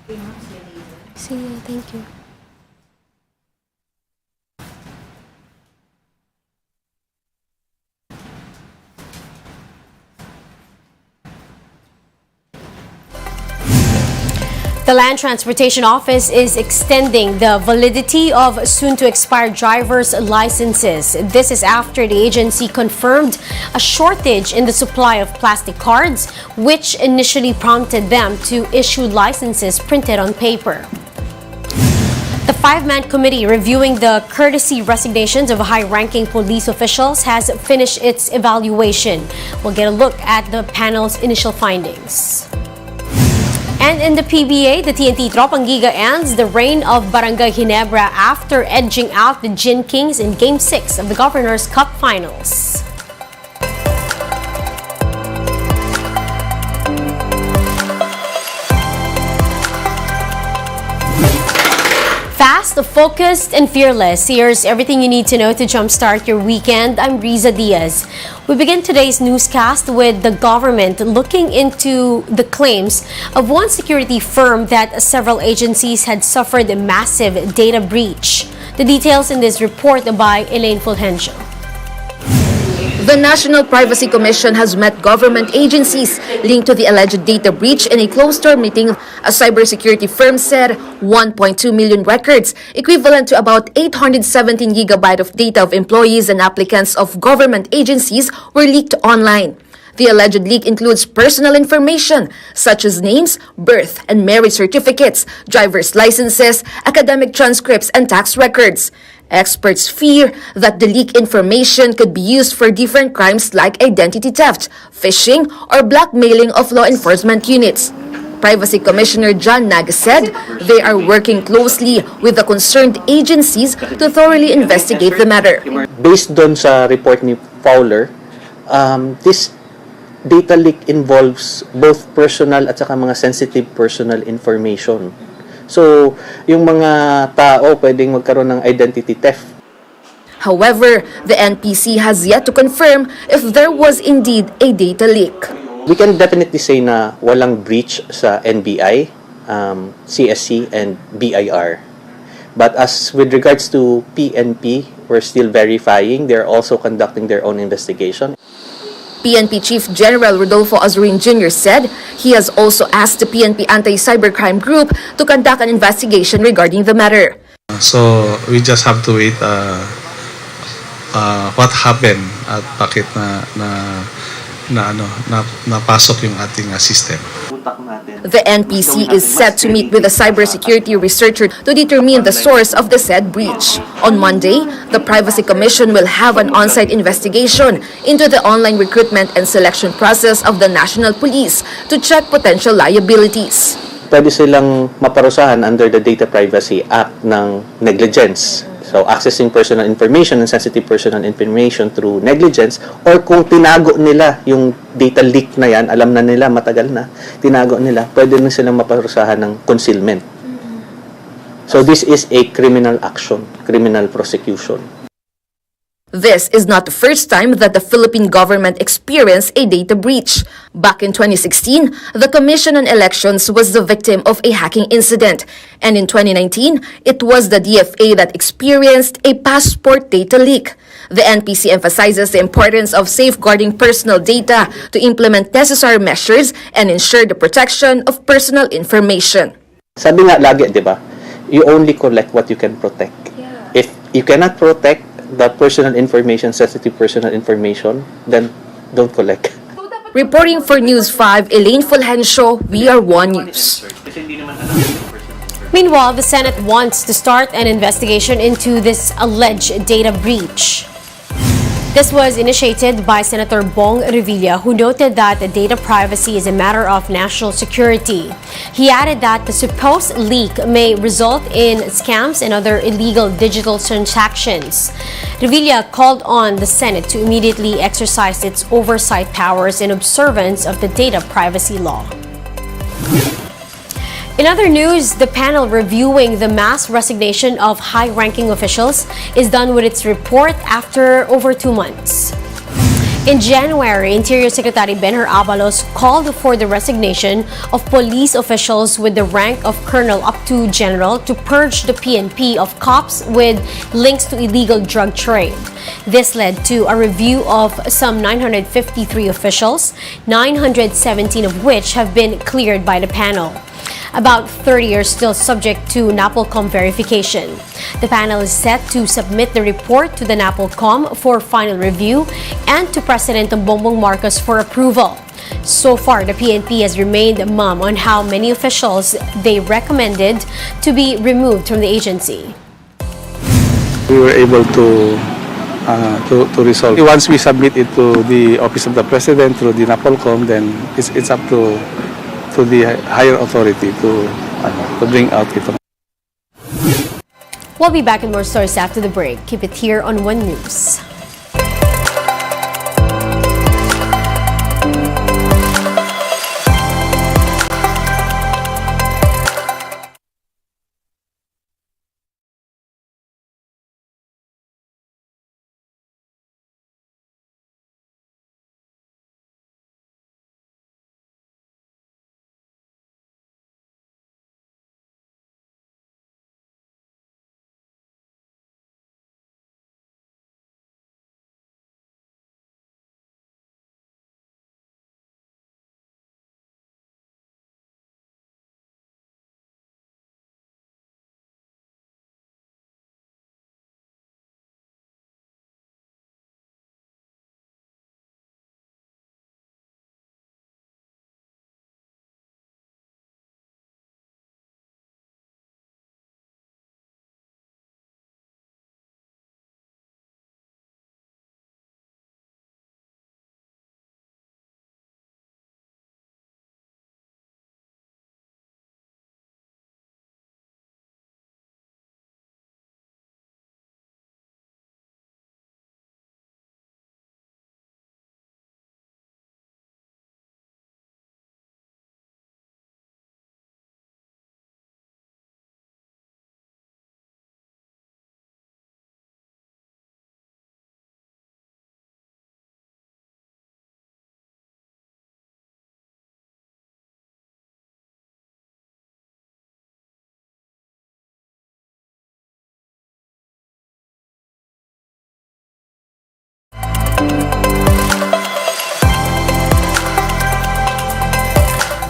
See you. Thank you. The Land Transportation Office is extending the validity of soon-to-expire driver's licenses. This is after the agency confirmed a shortage in the supply of plastic cards, which initially prompted them to issue licenses printed on paper. The five-man committee reviewing the courtesy resignations of high-ranking police officials has finished its evaluation. We'll get a look at the panel's initial findings. And in the PBA, the TNT Tropang Giga ends the reign of Barangay Ginebra after edging out the Gin Kings in Game 6 of the Governor's Cup Finals. Fast, focused, and fearless. Here's everything you need to know to jumpstart your weekend. I'm Riza Diaz. We begin today's newscast with the government looking into the claims of one security firm that several agencies had suffered a massive data breach. The details in this report by Elaine Fulgencio. The National Privacy Commission has met government agencies linked to the alleged data breach in a closed-door meeting. A cybersecurity firm said 1.2 million records, equivalent to about 817 gigabytes of data of employees and applicants of government agencies, were leaked online. The alleged leak includes personal information such as names, birth and marriage certificates, driver's licenses, academic transcripts, and tax records. Experts fear that the leaked information could be used for different crimes like identity theft, phishing, or blackmailing of law enforcement units. Privacy Commissioner John Naga said they are working closely with the concerned agencies to thoroughly investigate the matter. Based on sa report ni Fowler, this data leak involves both personal at saka mga sensitive personal information. So, yung mga tao pwedeng magkaroon ng identity theft. However, the NPC has yet to confirm if there was indeed a data leak. We can definitely say na walang breach sa NBI, CSC, and BIR. But as with regards to PNP, we're still verifying. They're also conducting their own investigation. PNP Chief General Rodolfo Azurin Jr. said he has also asked the PNP Anti-Cybercrime Group to conduct an investigation regarding the matter. So we just have to wait what happened at bakit napasok yung ating system. The NPC is set to meet with a cybersecurity researcher to determine the source of the said breach. On Monday, the Privacy Commission will have an on-site investigation into the online recruitment and selection process of the National Police to check potential liabilities. Pwede silang maparusahan under the Data Privacy Act ng negligence. So, accessing personal information and sensitive personal information through negligence, or kung tinago nila yung data leak na yan, alam na nila, matagal na, tinago nila, pwede na silang maparusahan ng concealment. So, this is a criminal action, criminal prosecution. This is not the first time that the Philippine government experienced a data breach. Back in 2016, the Commission on Elections was the victim of a hacking incident. And in 2019, it was the DFA that experienced a passport data leak. The NPC emphasizes the importance of safeguarding personal data to implement necessary measures and ensure the protection of personal information. Sabi nga lagi, di ba? You only collect what you can protect. If you cannot protect the personal information, sensitive personal information, then don't collect. Reporting for News 5, Elaine Fulgencio, We Are One News. Meanwhile, the Senate wants to start an investigation into this alleged data breach. This was initiated by Senator Bong Revilla, who noted that data privacy is a matter of national security. He added that the supposed leak may result in scams and other illegal digital transactions. Revilla called on the Senate to immediately exercise its oversight powers in observance of the data privacy law. In other news, the panel reviewing the mass resignation of high-ranking officials is done with its report after over 2 months. In January, Interior Secretary Benher Abalos called for the resignation of police officials with the rank of colonel up to general to purge the PNP of cops with links to illegal drug trade. This led to a review of some 953 officials, 917 of which have been cleared by the panel. About 30 are still subject to NAPOLCOM verification. The panel is set to submit the report to the NAPOLCOM for final review and to President Bongbong Marcos for approval. So far, the PNP has remained mum on how many officials they recommended to be removed from the agency. We were able to resolve. Once we submit it to the Office of the President through the NAPOLCOM, then it's up to the higher authority to bring out ito. We'll be back with more stories after the break. Keep it here on One News.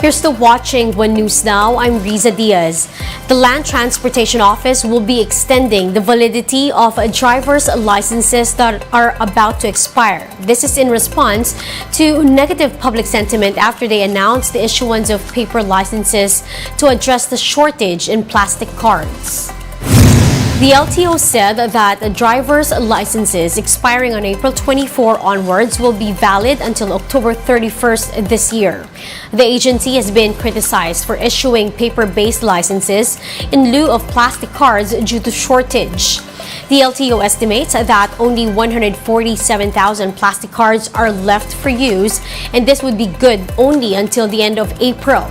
You're still watching One News Now. I'm Riza Diaz. The Land Transportation Office will be extending the validity of driver's licenses that are about to expire. This is in response to negative public sentiment after they announced the issuance of paper licenses to address the shortage in plastic cards. The LTO said that driver's licenses expiring on April 24 onwards will be valid until October 31st this year. The agency has been criticized for issuing paper-based licenses in lieu of plastic cards due to shortage. The LTO estimates that only 147,000 plastic cards are left for use, and this would be good only until the end of April.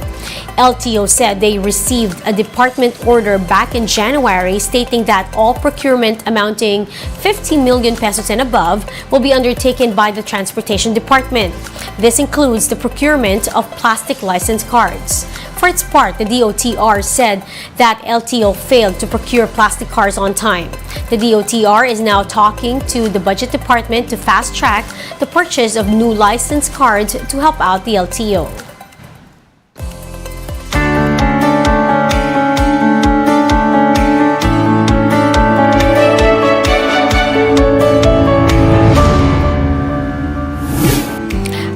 LTO said they received a department order back in January stating that all procurement amounting 50 million pesos and above will be undertaken by the Transportation Department. This includes the procurement of plastic license cards. For its part, the DOTR said that LTO failed to procure plastic cards on time. The DOTR is now talking to the Budget Department to fast-track the purchase of new license cards to help out the LTO.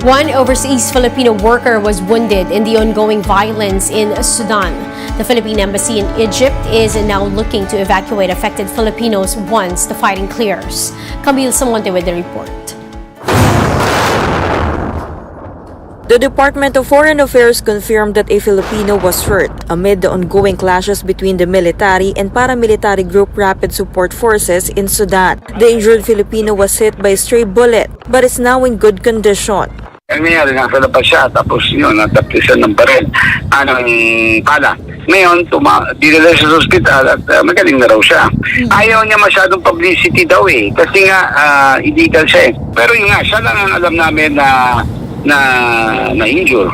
One overseas Filipino worker was wounded in the ongoing violence in Sudan. The Philippine Embassy in Egypt is now looking to evacuate affected Filipinos once the fighting clears. Camille Samonte with the report. The Department of Foreign Affairs confirmed that a Filipino was hurt amid the ongoing clashes between the military and paramilitary group Rapid Support Forces in Sudan. The injured Filipino was hit by a stray bullet but is now in good condition. Ang nangyari, nasa labas siya, tapos yun, natapisan ng baril, ng pala. Ngayon, dinala siya sa ospital at magaling na raw siya. Ayaw niya masyadong publicity daw eh. Kasi nga, illegal siya eh. Pero yun nga, siya lang ang alam namin na injure.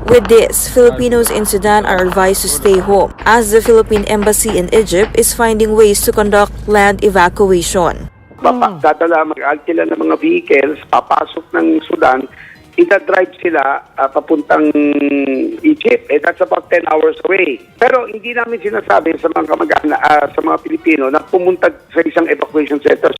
With this, Filipinos in Sudan are advised to stay home as the Philippine Embassy in Egypt is finding ways to conduct land evacuation. Dadala, mag-alkila ng mga vehicles, papasok ng Sudan, ita-drive sila papuntang Egypt. That's about 10 hours away. Pero hindi namin sinasabi sa mga sa mga Pilipino na pumunta sa isang evacuation center.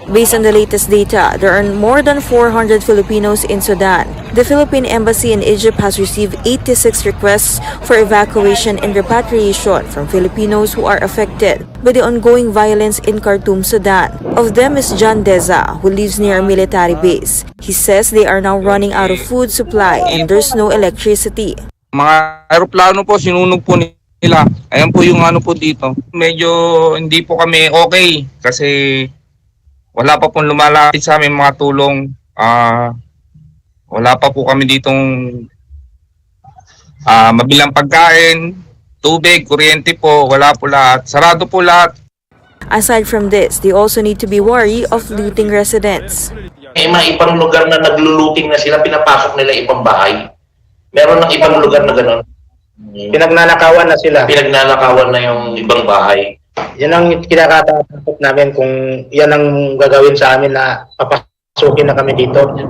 Based on the latest data, there are more than 400 Filipinos in Sudan. The Philippine Embassy in Egypt has received 86 requests for evacuation and repatriation from Filipinos who are affected by the ongoing violence in Khartoum, Sudan. Of them is John Deza, who lives near a military base. He says they are now running out of food supply and there's no electricity. Mga aeroplano po, sinunog po nila. Ayan po yung ano po dito. Medyo hindi po kami okay kasi wala pa pong lumalapit sa amin mga tulong. Wala pa po kami ditong mabilang pagkain, tubig, kuryente po, wala po lahat. Sarado po lahat. Aside from this, they also need to be wary of looting residents. May mga ibang lugar na nagluluting na sila, pinapasok nila ibang bahay. Meron ng ibang lugar na gano'n. Pinagnanakawan na sila. Pinagnanakawan na yung ibang bahay. Yan ang kinakatakot namin kung yan ang gagawin sa amin na papasukin na kami dito.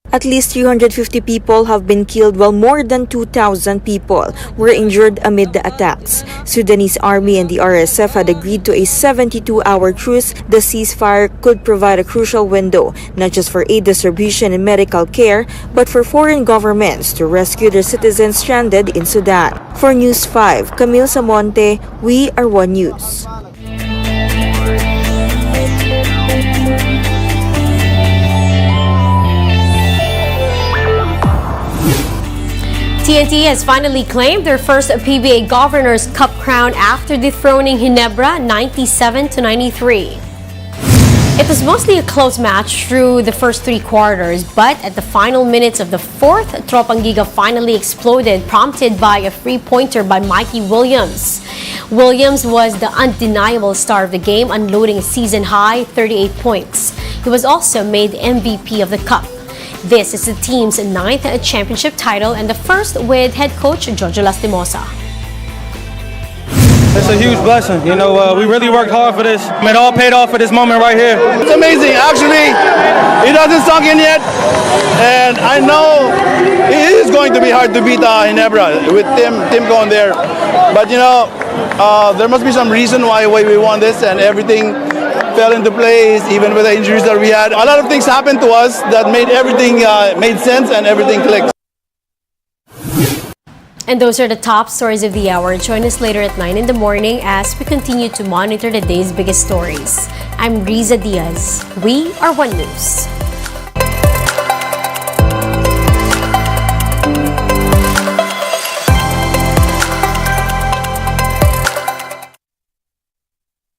At least 350 people have been killed while more than 2,000 people were injured amid the attacks. Sudanese army and the RSF had agreed to a 72-hour truce. The ceasefire could provide a crucial window, not just for aid distribution and medical care, but for foreign governments to rescue their citizens stranded in Sudan. For News 5, Camille Samonte, We Are One News. TNT has finally claimed their first PBA Governors Cup crown after dethroning Ginebra 97-93. It was mostly a close match through the first three quarters, but at the final minutes of the fourth, Tropangiga finally exploded, prompted by a free-pointer by Mikey Williams. Williams was the undeniable star of the game, unloading a season-high 38 points. He was also made MVP of the Cup. This is the team's 9th championship title and the first with head coach Jojo Lastimosa. It's a huge blessing. You know, we really worked hard for this. It all paid off for this moment right here. It's amazing. Actually, it doesn't sunk in yet. And I know it is going to be hard to beat Ginebra with Tim going there. But, you know, there must be some reason why we won this, and everything fell into place, even with the injuries that we had. A lot of things happened to us that made everything made sense and everything clicked. And those are the top stories of the hour. Join us later at 9 in the morning as we continue to monitor the day's biggest stories. I'm Riza Diaz. We are One News.